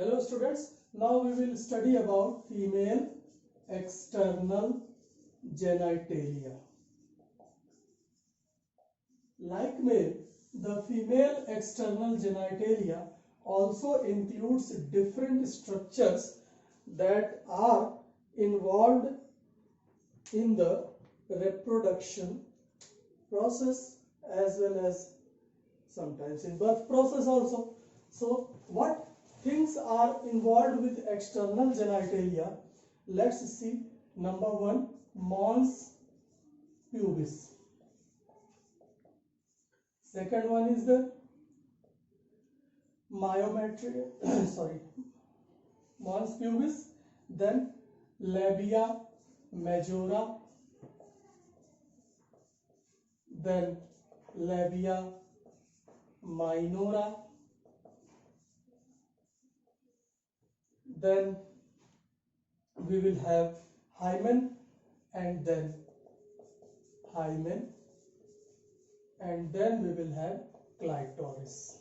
Hello students, now we will study about female external genitalia. Like male, the female external genitalia also includes different structures that are involved in the reproduction process as well as sometimes in birth process also. So what things are involved with external genitalia? Let's see. Number one, mons pubis. Second one is the myometria, mons pubis, then labia majora, then labia minora, then we will have hymen, and then hymen, and then we will have clitoris.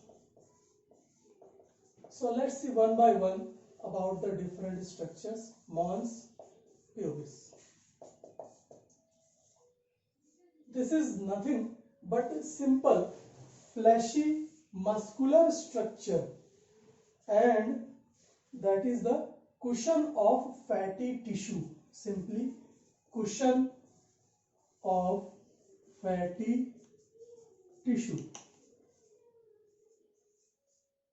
So let's see one by one about the different structures. Mons pubis. This is nothing but a simple fleshy muscular structure, and that is the cushion of fatty tissue. Simply cushion of fatty tissue.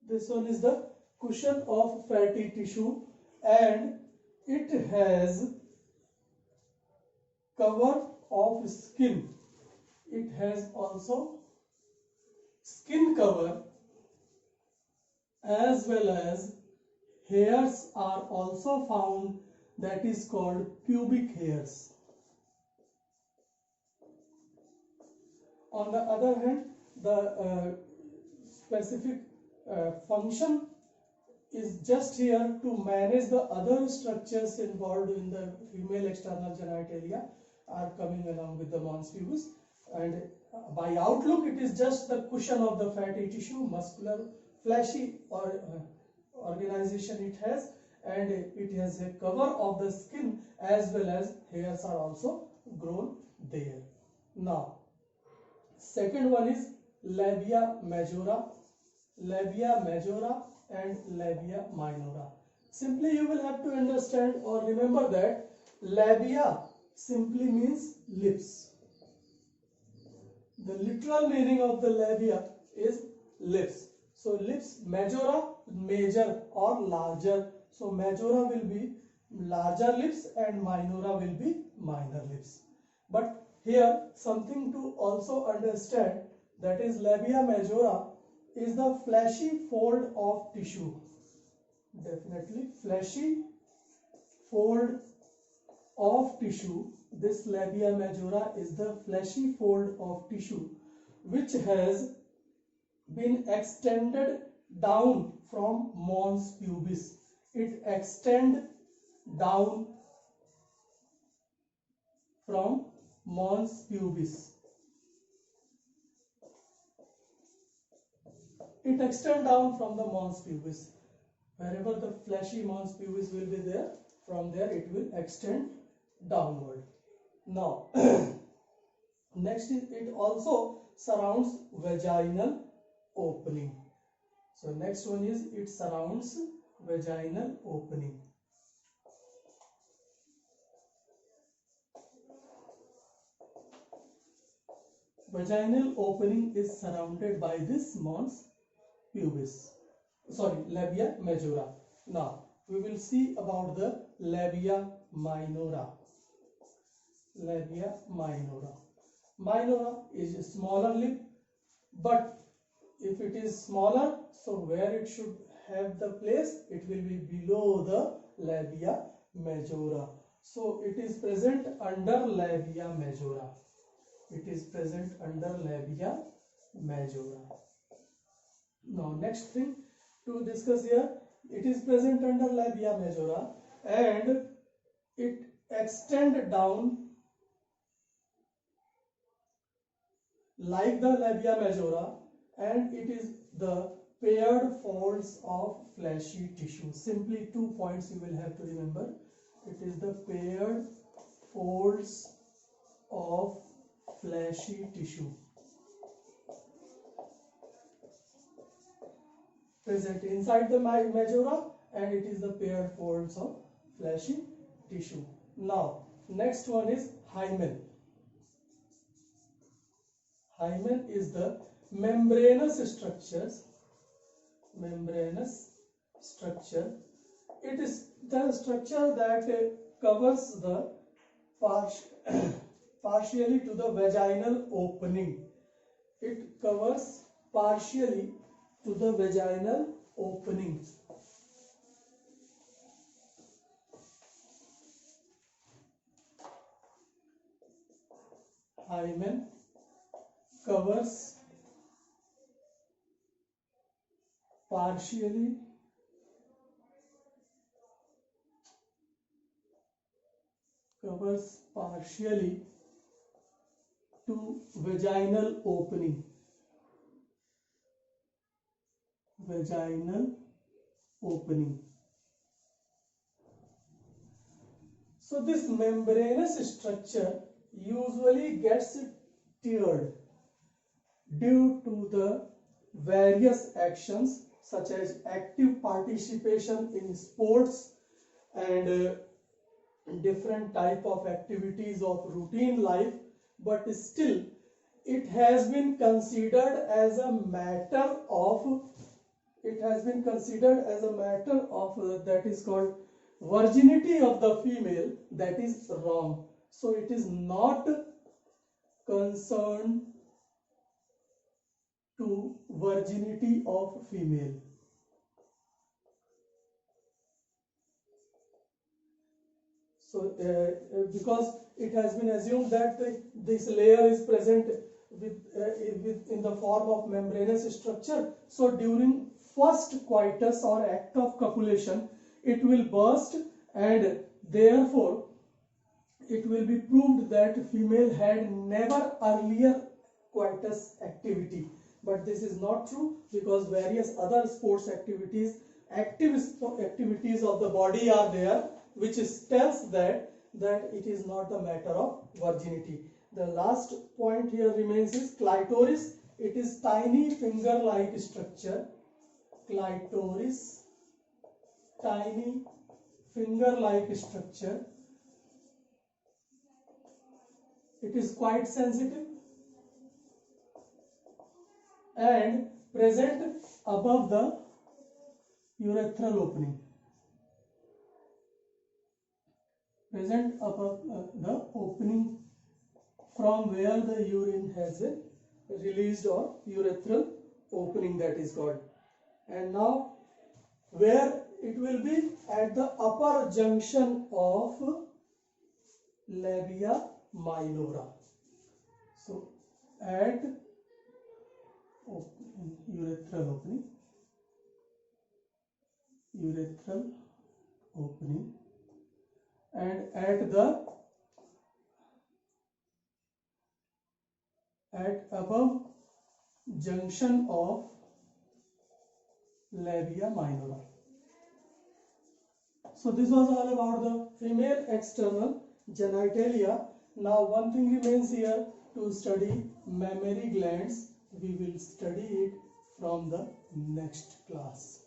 This one is the cushion of fatty tissue, and it has cover of skin. It has also skin cover, as well as hairs are also found, that is called pubic hairs. On the other hand, the specific function is just here to manage the other structures involved in the female external genitalia are coming along with the mons pubis, and by outlook it is just the cushion of the fatty tissue, muscular fleshy or organization it has, and it has a cover of the skin, as well as hairs are also grown there. Now second one is labia majora and labia minora. Simply you will have to understand or remember that labia simply means lips. The literal meaning of the labia is lips. So lips, majora, major or larger. So majora will be larger lips and minora will be minor lips. But here something to also understand, that is labia majora is the fleshy fold of tissue. Definitely fleshy fold of tissue. This labia majora is the fleshy fold of tissue which has been extended down from mons pubis. It extends down from mons pubis. It extends down from the mons pubis. Wherever the fleshy mons pubis will be there, from there it will extend downward. Now, next is it also surrounds vaginal opening. So next one is it surrounds vaginal opening. Vaginal opening is surrounded by this mons pubis. Labia majora. Now we will see about the labia minora. Labia minora. Minora is a smaller lip, but if it is smaller, so where it should have the place, it will be below the labia majora. So it is present under labia majora. It is present under labia majora. Now next thing to discuss here, it is present under labia majora and it extends down like the labia majora, and it is the paired folds of fleshy tissue. Simply 2 points you will have to remember. It is the paired folds of fleshy tissue present inside the majora, and it is the paired folds of fleshy tissue. Now, next one is hymen. Hymen is the membranous structure. It is the structure that covers the partially to the vaginal opening. It covers partially to the vaginal opening. Hymen covers partially to vaginal opening. So this membranous structure usually gets teared due to the various actions such as active participation in sports and different type of activities of routine life, but still it has been considered as a matter of that is called virginity of the female. That is wrong. So it is not concerned to virginity of female. So because it has been assumed that this layer is present in the form of membranous structure, so during first coitus or act of copulation it will burst, and therefore it will be proved that female had never earlier coitus activity. But this is not true, because various other sports activities, active activities of the body are there, which tells that it is not a matter of virginity. The last point here remains is clitoris. It is tiny finger-like structure. Clitoris, tiny finger-like structure. It is quite sensitive and present above the urethral opening. Present above the opening from where the urine has been released, or urethral opening, that is called. And now where it will be at the upper junction of labia minora. So at urethral opening, and at above junction of labia minora. So this was all about the female external genitalia. Now one thing remains here to study mammary glands. We will study it from the next class.